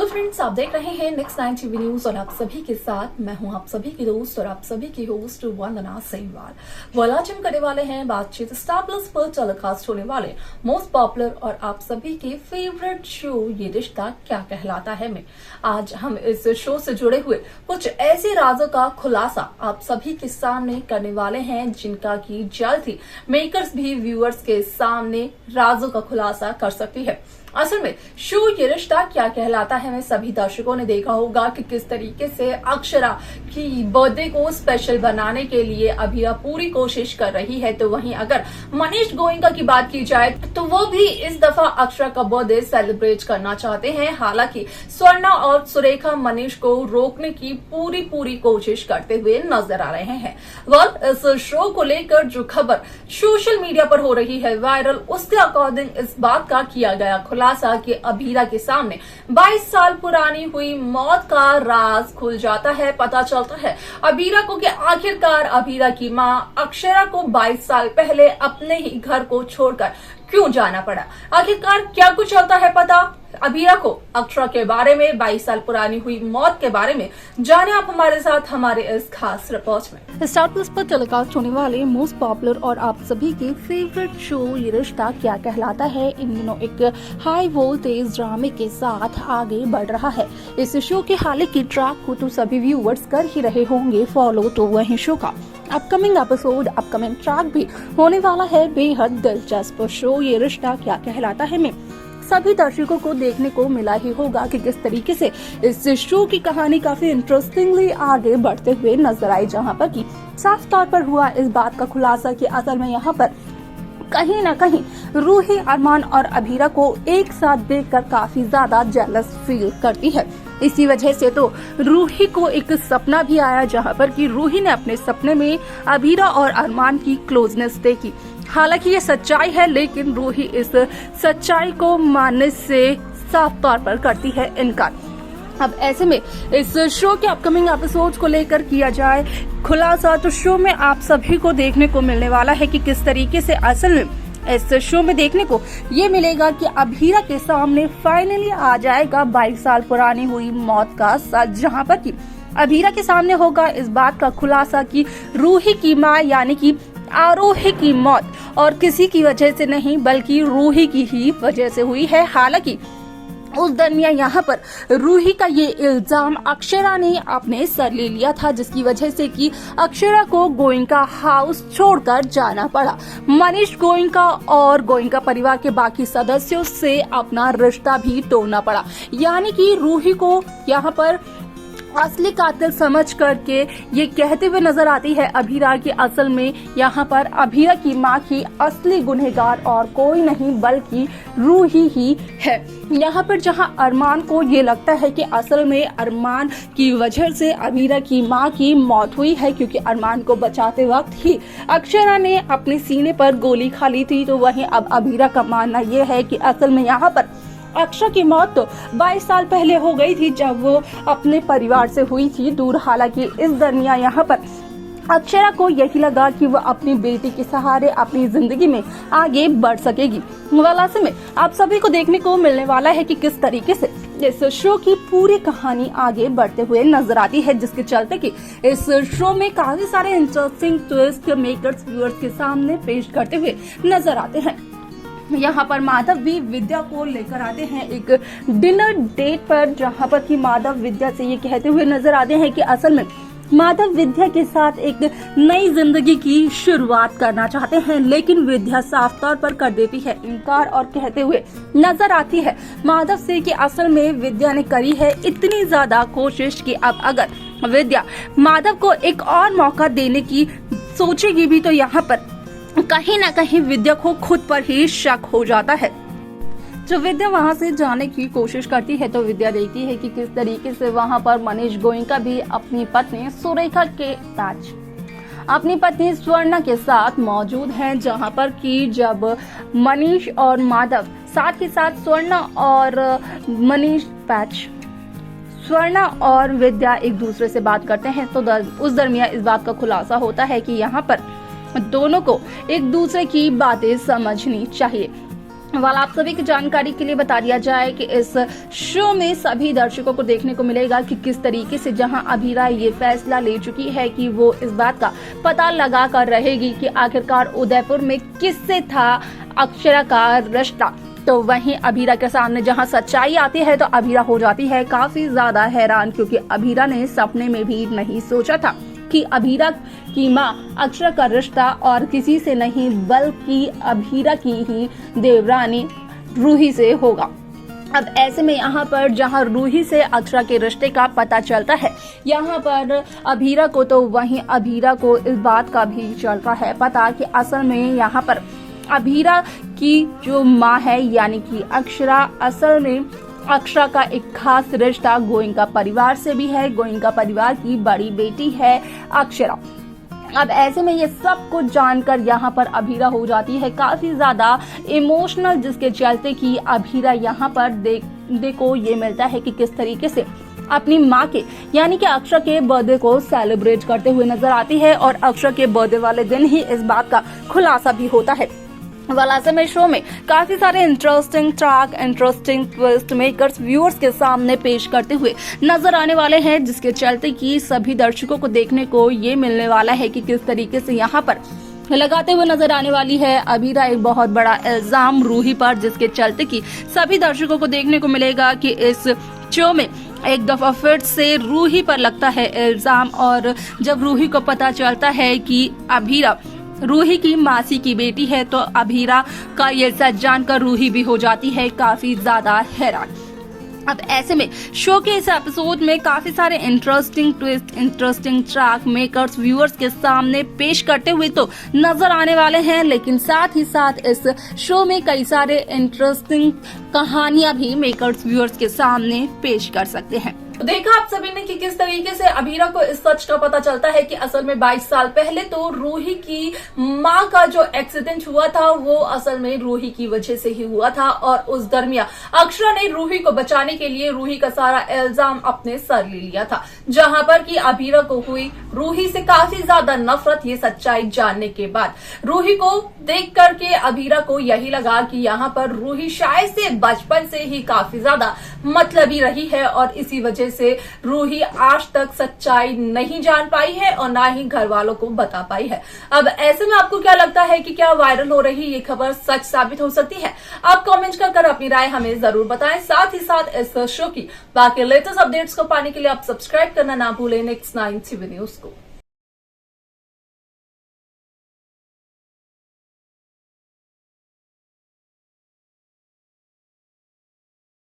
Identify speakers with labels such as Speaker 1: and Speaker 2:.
Speaker 1: Hello friends, आप देख रहे हैं नेक्स्ट 9 टीवी न्यूज और आप सभी के साथ मैं हूं आप सभी की दोस्त और आप सभी की होस्ट वंदना सेमवाल। वो आज हम करने वाले हैं बातचीत स्टार प्लस पर टेलीकास्ट होने वाले मोस्ट पॉपुलर और आप सभी के फेवरेट शो ये रिश्ता क्या कहलाता है में। आज हम इस शो से जुड़े हुए कुछ ऐसे राजों का खुलासा आप सभी के सामने करने वाले हैं जिनका की जल्द ही मेकर्स भी व्यूअर्स के सामने राजों का खुलासा कर सकती है। असल में शो ये रिश्ता क्या कहलाता है में सभी दर्शकों ने देखा होगा कि किस तरीके से अक्षरा की बर्थडे को स्पेशल बनाने के लिए अभी पूरी कोशिश कर रही है। तो वहीं अगर मनीष गोयनका की बात की जाए तो वो भी इस दफा अक्षरा का बर्थडे सेलिब्रेट करना चाहते हैं। हालांकि स्वर्णा और सुरेखा मनीष को रोकने की पूरी कोशिश करते हुए नजर आ रहे हैं। इस शो को लेकर जो खबर सोशल मीडिया पर हो रही है वायरल, उसके अकॉर्डिंग इस बात का किया गया खुलासा कि अभीरा के सामने 22 साल पुरानी हुई मौत का राज खुल जाता है। पता चलता है अभीरा को कि आखिरकार अभीरा की मां अक्षरा को 22 साल पहले अपने ही घर को छोड़कर क्यों जाना पड़ा। आखिरकार क्या कुछ चलता है पता अभीरा को अक्षरा के बारे में, 22 साल पुरानी हुई मौत के बारे में जाने आप हमारे साथ हमारे इस खास रिपोर्ट में। स्टार प्लस पर टेलीकास्ट होने वाले मोस्ट पॉपुलर और आप सभी के फेवरेट शो ये रिश्ता क्या कहलाता है इन दिनों एक हाई वोल्टेज ड्रामे के साथ आगे बढ़ रहा है। इस शो के हाल के ट्रैक को तो सभी व्यूअर्स कर ही रहे होंगे फॉलो, तो वही शो का अपकमिंग एपिसोड, अपकमिंग ट्रैक भी होने वाला है बेहद दिलचस्प। शो ये रिश्ता क्या कहलाता है में सभी दर्शकों को देखने को मिला ही होगा कि किस तरीके से इस शो की कहानी काफी इंटरेस्टिंगली आगे बढ़ते हुए नजर आई, जहां पर कि साफ तौर पर हुआ इस बात का खुलासा कि असल में यहाँ पर कहीं न कहीं रूही अरमान और अभीरा को एक साथ देखकर काफी ज्यादा जेलस फील करती है। इसी वजह से तो रूही को एक सपना भी आया जहां पर कि रूही ने अपने सपने में अभीरा और अरमान की क्लोजनेस देखी। हालांकि ये सच्चाई है, लेकिन रूही इस सच्चाई को मानने से साफ तौर पर करती है इनकार। अब ऐसे में इस शो के अपकमिंग एपिसोड्स को लेकर किया जाए खुलासा, तो शो में आप सभी को देखने को मिलने वाला है कि किस तरीके से असल में इस शो में देखने को ये मिलेगा कि अभीरा के सामने फाइनली आ जाएगा 22 साल पुरानी हुई मौत का सच, जहां पर कि अभीरा के सामने होगा इस बात का खुलासा कि रूही की मां यानी कि आरोही की मौत और किसी की वजह से नहीं बल्कि रूही की ही वजह से हुई है। हालांकि उस दरमियान यहाँ पर रूही का ये इल्जाम अक्षरा ने अपने सर ले लिया था, जिसकी वजह से कि अक्षरा को गोयनका हाउस छोड़कर जाना पड़ा। मनीष गोयनका और गोयनका परिवार के बाकी सदस्यों से अपना रिश्ता भी तोड़ना पड़ा, यानी कि रूही को यहाँ पर असली कातिल समझ करके ये कहते हुए नजर आती है अभीरा की असल में यहाँ पर अभीरा की मां की असली गुनहगार और कोई नहीं बल्कि रूही ही है। यहाँ पर जहाँ अरमान को ये लगता है कि असल में अरमान की वजह से अभीरा की मां की मौत हुई है, क्योंकि अरमान को बचाते वक्त ही अक्षरा ने अपने सीने पर गोली खा ली थी। तो वहीं अब अभीरा का मानना ये है कि असल में यहाँ पर अक्षरा की मौत तो 22 साल पहले हो गई थी जब वो अपने परिवार से हुई थी दूर। हालांकि इस दरमियान यहाँ पर अक्षरा को यही लगा कि वो अपनी बेटी के सहारे अपनी जिंदगी में आगे बढ़ सकेगी। वैसे में आप सभी को देखने को मिलने वाला है कि किस तरीके से इस शो की पूरी कहानी आगे बढ़ते हुए नजर आती है, जिसके चलते कि इस शो में काफी सारे इंटरेस्टिंग ट्विस्ट मेकर्स व्यूअर्स के सामने पेश करते हुए नजर आते हैं। यहाँ पर माधव भी विद्या को लेकर आते हैं एक डिनर डेट पर, जहाँ पर कि माधव विद्या से ये कहते हुए नजर आते हैं कि असल में माधव विद्या के साथ एक नई जिंदगी की शुरुआत करना चाहते हैं, लेकिन विद्या साफ तौर पर कर देती है इनकार और कहते हुए नजर आती है माधव से कि असल में विद्या ने करी है इतनी ज्यादा कोशिश कि अब अगर विद्या माधव को एक और मौका देने की सोचेगी भी तो यहाँ पर कहीं न कहीं विद्या को खुद पर ही शक हो जाता है। जब विद्या वहां से जाने की कोशिश करती है तो विद्या देखती है कि किस तरीके से वहां पर मनीष गोयनका भी अपनी पत्नी सुरेखा के साथ अपनी पत्नी स्वर्णा के साथ मौजूद हैं, जहां पर कि जब मनीष और माधव साथ ही साथ स्वर्णा और विद्या एक दूसरे से बात करते हैं तो उस दरमियान इस बात का खुलासा होता है कि यहाँ पर दोनों को एक दूसरे की बातें समझनी चाहिए। वाल आप सभी की जानकारी के लिए बता दिया जाए कि इस शो में सभी दर्शकों को देखने को मिलेगा कि किस तरीके से जहां अभीरा ये फैसला ले चुकी है कि वो इस बात का पता लगा कर रहेगी कि आखिरकार उदयपुर में किससे था अक्षरा का रिश्ता, तो वहीं अभीरा के सामने जहां सच्चाई आती है तो अभीरा हो जाती है काफी ज्यादा हैरान, क्योंकि अभीरा ने सपने में भी नहीं सोचा था कि अभीरा की मां अक्षरा का रिश्ता और किसी से नहीं बल्कि अभीरा की ही देवरानी रूही से होगा। अब ऐसे में यहाँ पर जहाँ रूही से अक्षरा के रिश्ते का पता चलता है, यहाँ पर अभीरा को तो वहीं अभीरा को इस बात का भी चलता है पता कि असल में यहाँ पर अभीरा की जो माँ है यानी कि अक्षरा, असल में अक्षरा का एक खास रिश्ता गोयनका परिवार से भी है। गोयनका परिवार की बड़ी बेटी है अक्षरा। अब ऐसे में ये सब कुछ जानकर यहाँ पर अभीरा हो जाती है काफी ज्यादा इमोशनल, जिसके चलते कि अभीरा यहाँ पर देखो ये मिलता है कि किस तरीके से अपनी माँ के यानी कि अक्षरा के बर्थडे को सेलिब्रेट करते हुए नजर आती है और अक्षरा के बर्थडे वाले दिन ही इस बात का खुलासा भी होता है। वालासे में शो में काफी सारे interesting track, interesting twist makers viewers के सामने पेश करते हुए नजर आने वाले हैं, जिसके चलते कि सभी दर्शकों को देखने को ये मिलने वाला है कि किस तरीके से यहाँ पर लगाते हुए नजर आने वाली है अभीरा एक बहुत बड़ा इल्जाम रूही पर, जिसके चलते कि सभी दर्शकों को देखने को मिलेगा कि इस शो में एक दफा फिर से रूही पर लगता है इल्जाम। और जब रूही को पता चलता है कि अभीरा रूही की मासी की बेटी है तो अभीरा का ये सच जानकर रूही भी हो जाती है काफी ज्यादा हैरान। अब ऐसे में शो के इस एपिसोड में काफी सारे interesting twist, interesting track makers viewers के सामने पेश करते हुए तो नजर आने वाले हैं, लेकिन साथ ही साथ इस शो में कई सारे इंटरेस्टिंग कहानियां भी मेकर्स व्यूअर्स के सामने पेश कर सकते हैं। तो देखा आप सभी ने कि किस तरीके से अभीरा को इस सच का पता चलता है कि असल में 22 साल पहले तो रूही की माँ का जो एक्सीडेंट हुआ था वो असल में रूही की वजह से ही हुआ था, और उस दरमियान अक्षरा ने रूही को बचाने के लिए रूही का सारा इल्जाम अपने सर ले लिया था, जहां पर कि अभीरा को हुई रूही से काफी ज्यादा नफरत। ये सच्चाई जानने के बाद रूही को देख करके अभीरा को यही लगा कि यहाँ पर रूही शायद से बचपन से ही काफी ज्यादा मतलबी रही है और इसी वजह से रूही आज तक सच्चाई नहीं जान पाई है और ना ही घर वालों को बता पाई है। अब ऐसे में आपको क्या लगता है कि क्या वायरल हो रही ये खबर सच साबित हो सकती है? आप कमेंट कर अपनी राय हमें जरूर बताएं। साथ ही साथ इस शो की बाकी लेटेस्ट अपडेट्स को पाने के लिए आप सब्सक्राइब करना ना भूलें नेक्स्ट 9 टीवी न्यूज को।